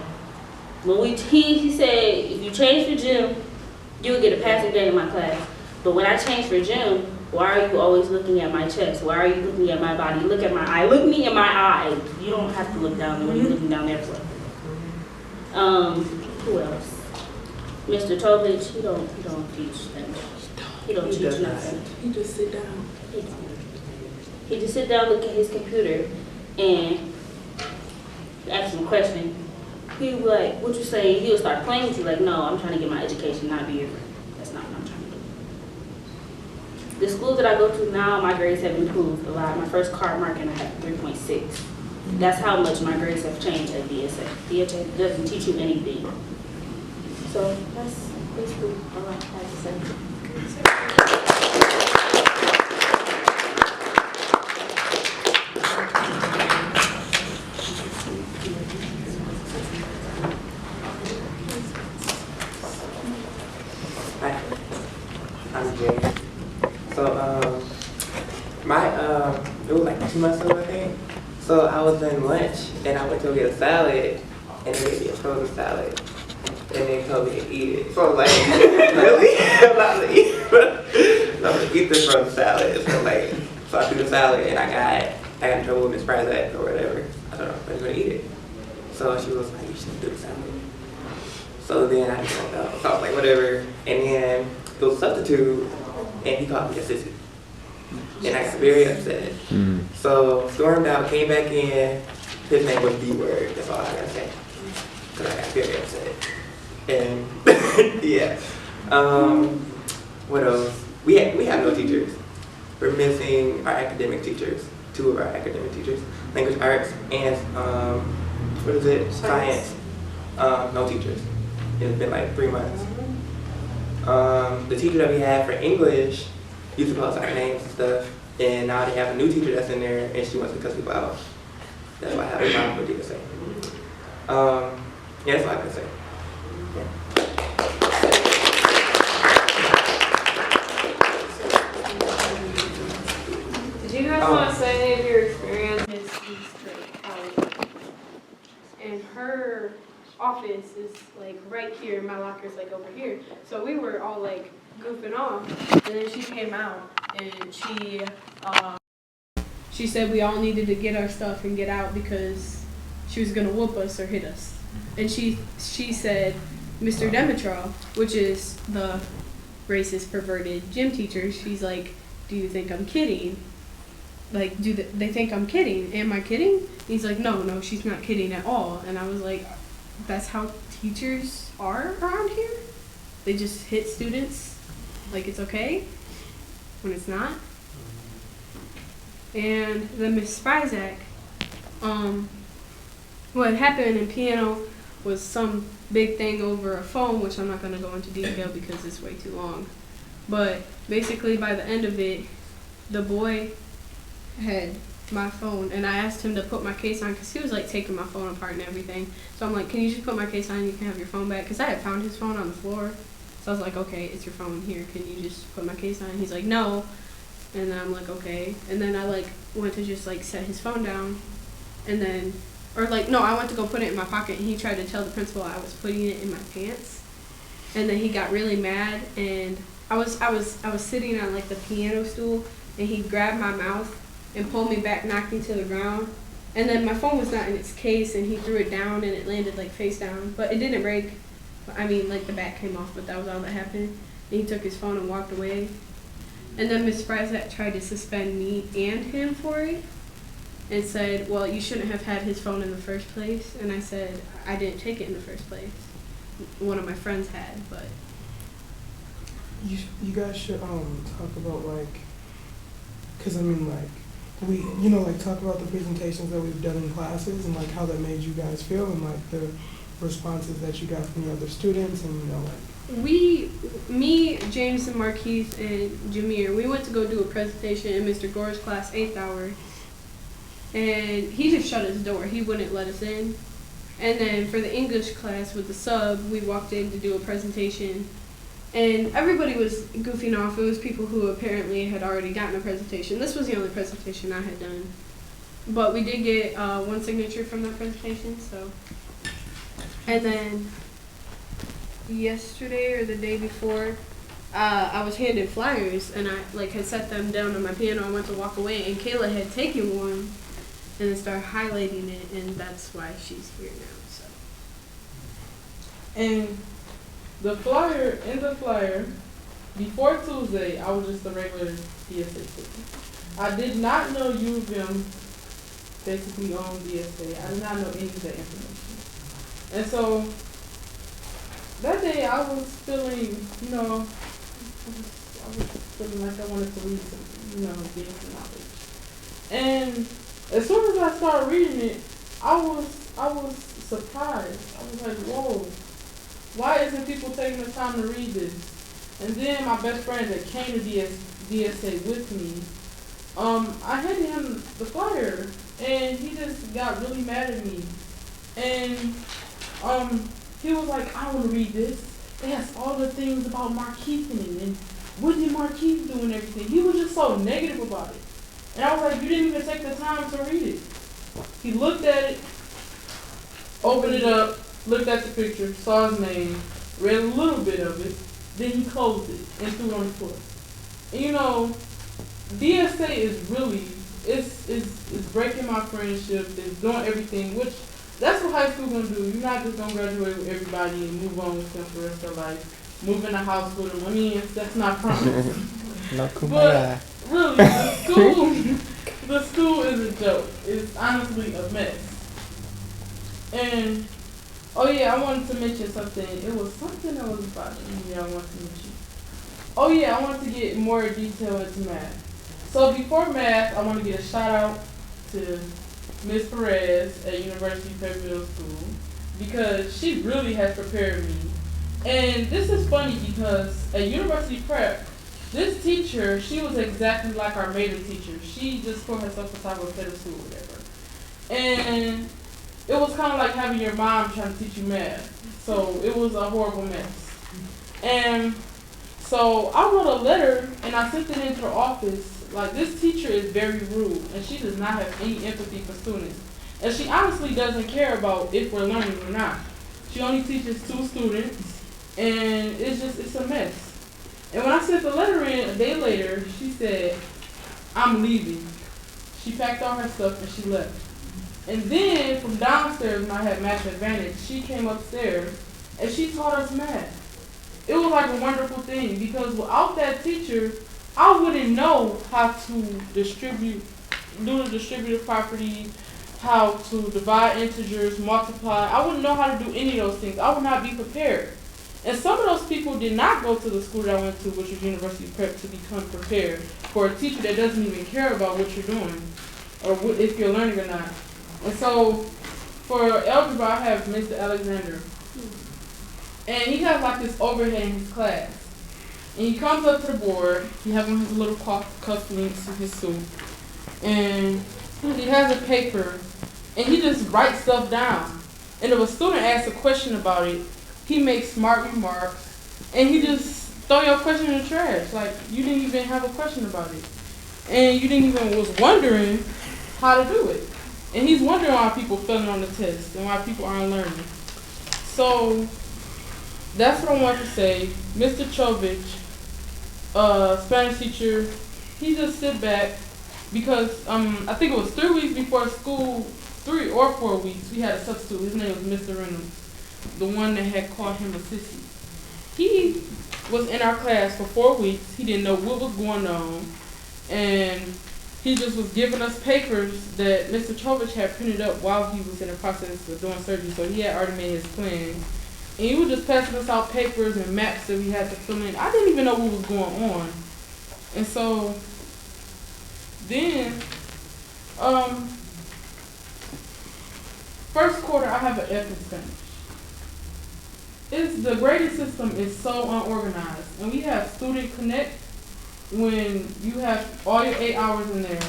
F: When he said, if you change for gym, you would get a passing grade in my class. But when I change for gym, why are you always looking at my chest? Why are you looking at my body? Look at my eye. Look me in my eye. You don't have to look down there. What are you looking down there for? Who else? Mr. Tovich, he don't teach things. He don't teach nothing.
C: He just sit down.
F: He don't. He just sit down, look at his computer, and ask him a question. He would be like, what you say? He'll start playing with you like, no, I'm trying to get my education, not be your friend. That's not what I'm trying to do. The schools that I go to now, my grades have improved a lot. My first card marking, I had 3.6. That's how much my grades have changed at DSA. DSA doesn't teach you anything. So that's basically all I have to say.
G: Hi, I'm Jay. So, it was like 2 months ago, I think. So I was in lunch, and I went to go get a salad, and they gave me a frozen salad, and they told me to eat it. So I was like, really? I'm not gonna eat it. I'm gonna eat this frozen salad. So I threw the salad, and I got in trouble with Miss Sprizak or whatever. I don't know, but I'm gonna eat it. So she was like, you shouldn't do the salad. So then I just went out. So I was like, whatever. And then it was a substitute, and he called me a sissy. And I got very upset. So stormed out, came back in. His name was D Word. That's all I gotta say. Because I got very upset. And yeah. What else? We have no teachers. We're missing our academic teachers. 2 of our academic teachers. Language arts and what is it? Science. No teachers. It's been like 3 months. The teacher that we had for English used to call us our names and stuff, and now they have a new teacher that's in there, and she wants to cuss people out. That's why I have a problem with DSA. Yeah, that's all I can say.
E: Did you guys want to say any of your experience? And her office is like right here, and my locker's like over here. So we were all like goofing off, and then she came out and she said we all needed to get our stuff and get out because she was gonna whoop us or hit us. And she said, Mr. Demetral, which is the racist, perverted gym teacher, she's like, do you think I'm kidding? Like, they think I'm kidding? Am I kidding? He's like, no, she's not kidding at all. And I was like, that's how teachers are around here? They just hit students like it's okay when it's not. And then Miss Spizak, what happened in piano was some big thing over a phone, which I'm not going to go into detail because it's way too long. But basically by the end of it, the boy had my phone, and I asked him to put my case on because he was like taking my phone apart and everything. So I'm like, can you just put my case on and you can have your phone back? Because I had found his phone on the floor. So I was like, okay, it's your phone here. Can you just put my case on? And he's like, no. And then I'm like, okay. And then I like went to just like set his phone down, and then, or like, no, I went to go put it in my pocket, and he tried to tell the principal I was putting it in my pants. And then he got really mad, and I was sitting on like the piano stool, and he grabbed my mouth and pulled me back, knocked me to the ground. And then my phone was not in its case, and he threw it down, and it landed like face down. But it didn't break. I mean, like the back came off, but that was all that happened. And he took his phone and walked away. And then Ms. Spizak tried to suspend me and him for it and said, well, you shouldn't have had his phone in the first place. And I said, I didn't take it in the first place. One of my friends had, but.
C: You guys should talk about like, because I mean like, we, you know, like talk about the presentations that we've done in classes and like how that made you guys feel and like the responses that you got from the other students and, you know, like.
E: Me, James, and Markeith, and Jameer, we went to go do a presentation in Mr. Gore's class, 8th hour, and he just shut his door. He wouldn't let us in. And then for the English class with the sub, we walked in to do a presentation, and everybody was goofing off. It was people who apparently had already gotten a presentation. This was the only presentation I had done. But we did get one signature from that presentation, so. And then yesterday or the day before, I was handed flyers, and I like had set them down on my piano. I went to walk away, and Kayla had taken one and then started highlighting it, and that's why she's here now. So.
D: And the flyer, before Tuesday, I was just a regular DSA student. I did not know UofM basically owned DSA. I did not know any of that information. And so that day I was feeling, you know, I was feeling like I wanted to read some, you know, gain some knowledge. And as soon as I started reading it, I was surprised. I was like, whoa, why isn't people taking the time to read this? And then my best friend that came to DSA with me, I handed him the flyer, and he just got really mad at me. And he was like, I want to read this. It has all the things about Markeith in it, and what did Markeith do and everything. He was just so negative about it. And I was like, you didn't even take the time to read it. He looked at it, opened it up, looked at the picture, saw his name, read a little bit of it, then he closed it and threw it on the floor. And you know, DSA is really, it's breaking my friendship, it's doing everything, which that's what high school gonna do. You're not just gonna graduate with everybody and move on with them for the rest of their life, move in a house with them. I mean, that's not promised. But really, the school is a joke. It's honestly a mess. And oh yeah, I wanted to mention something. It was something that was about me I wanted to mention. Oh yeah, I wanted to get more detail into math. So before math, I want to get a shout out to Ms. Perez at University Prep Middle School because she really has prepared me. And this is funny because at University Prep, this teacher, she was exactly like our maiden teacher. She just put herself on top of a pedestal or whatever. And it was kind of like having your mom trying to teach you math. So it was a horrible mess. And so I wrote a letter and I sent it into her office. Like, this teacher is very rude and she does not have any empathy for students. And she honestly doesn't care about if we're learning or not. She only teaches 2 students and it's a mess. And when I sent the letter in a day later, she said, I'm leaving. She packed all her stuff and she left. And then from downstairs, when I had math advantage, she came upstairs and she taught us math. It was like a wonderful thing because without that teacher, I wouldn't know how to do the distributive property, how to divide integers, multiply. I wouldn't know how to do any of those things. I would not be prepared. And some of those people did not go to the school that I went to, which was University Prep, to become prepared for a teacher that doesn't even care about what you're doing or if you're learning or not. And so for algebra, I have Mr. Alexander. And he has like this overhead in his class. And he comes up to the board, he has on his little cuff links in his suit. And he has a paper, and he just writes stuff down. And if a student asks a question about it, he makes smart remarks, and he just throw your question in the trash. Like, you didn't even have a question about it. And you didn't even was wondering how to do it. And he's wondering why people failing on the test and why people aren't learning. So that's what I want to say. Mr. Chovich, Spanish teacher, he just sit back because I think it was 3 weeks before school, 3 or 4 weeks, we had a substitute. His name was Mr. Reynolds, the one that had called him a sissy. He was in our class for 4 weeks. He didn't know what was going on. And he just was giving us papers that Mr. Chovich had printed up while he was in the process of doing surgery. So he had already made his plan. And he was just passing us out papers and maps that we had to fill in. I didn't even know what was going on. And so then, first quarter, I have an F in Spanish. The grading system is so unorganized. And we have Student Connect when you have all your 8 hours in there.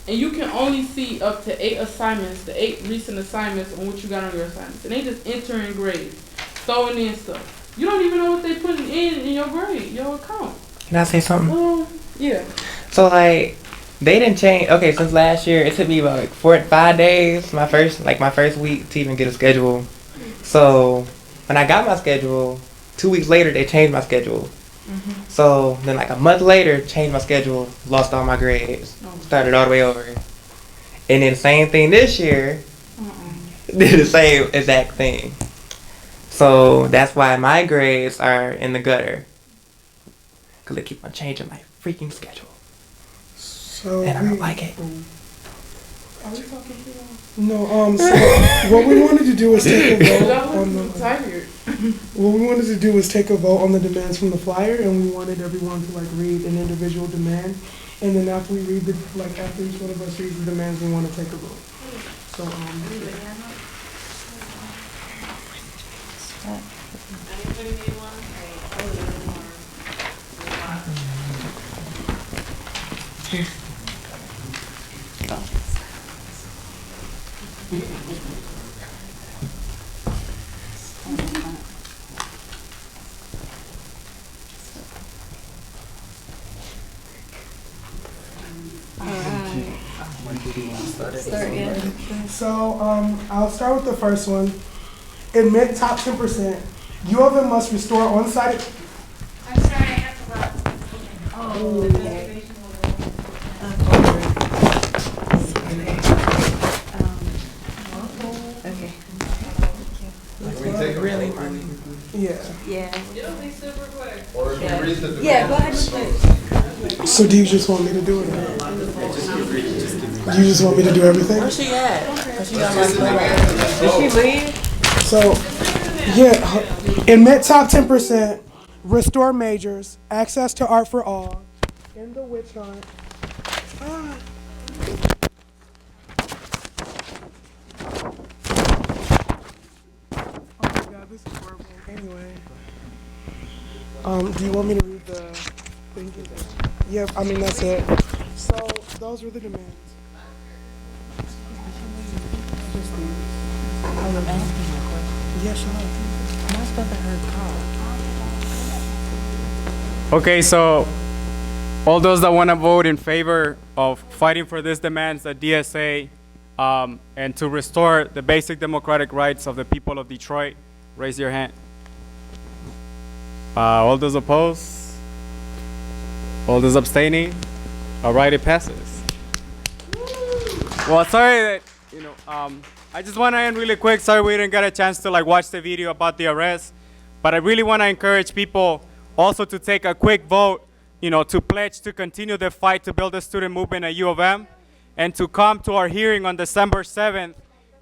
D: And you can only see up to 8 assignments, the 8 recent assignments on what you got on your assignments. And they just enter in grades, throwing in stuff. You don't even know what they putting in your grade, your account.
G: Can I say something?
D: Yeah.
G: So like, they didn't change. Okay, since last year, it took me about like 4 to 5 days, my first week to even get a schedule. So when I got my schedule, 2 weeks later they changed my schedule. Mm-hmm. So then like a month later, changed my schedule, lost all my grades, started all the way over. And then same thing this year, did the same exact thing. So that's why my grades are in the gutter. Because they keep on changing my freaking schedule.
C: So
G: and I don't like it.
D: Are we talking too long?
C: No, so what we wanted to do was take a vote on the
D: tired.
C: what we wanted to do was take a vote on the demands from the flyer, and we wanted everyone to like read an individual demand, and then after we read after each one of us reads the demands, we want to take a vote. So I'll start with the first one. Admit top 10%. UofM must restore on-site.
F: I'm sorry, I have to go. Oh, okay.
G: Really?
C: Yeah.
F: It'll be super quick.
H: Or if you read the
A: Yeah, go ahead.
C: So do you just want me to do it? You just want me to do everything?
G: Where's she at? She got my Did she leave?
C: So, yeah, admit top 10%, restore majors, access to art for all, end the witch hunt. Oh my God, this is horrible. Anyway, do you want me to read the thing? Yeah, I mean, that's it. So, those were the demands.
I: I'm asking you a question.
C: Yes, sure.
I: Am I supposed to heard call?
J: Okay, so all those that want to vote in favor of fighting for these demands at DSA and to restore the basic democratic rights of the people of Detroit, raise your hand. All those opposed? All those abstaining? All right, it passes. Well, sorry that I just want to end really quick. Sorry we didn't get a chance to like watch the video about the arrest, but I really want to encourage people also to take a quick vote, to pledge to continue the fight to build a student movement at U of M, and to come to our hearing on December 7th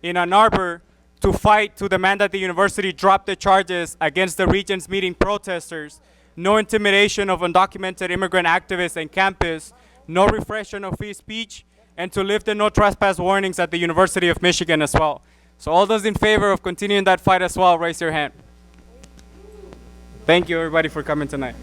J: in Ann Arbor to fight to demand that the university drop the charges against the Regents meeting protesters, no intimidation of undocumented immigrant activists on campus, no repression of free speech, and to lift the no trespass warnings at the University of Michigan as well. So all those in favor of continuing that fight as well, raise your hand. Thank you everybody for coming tonight.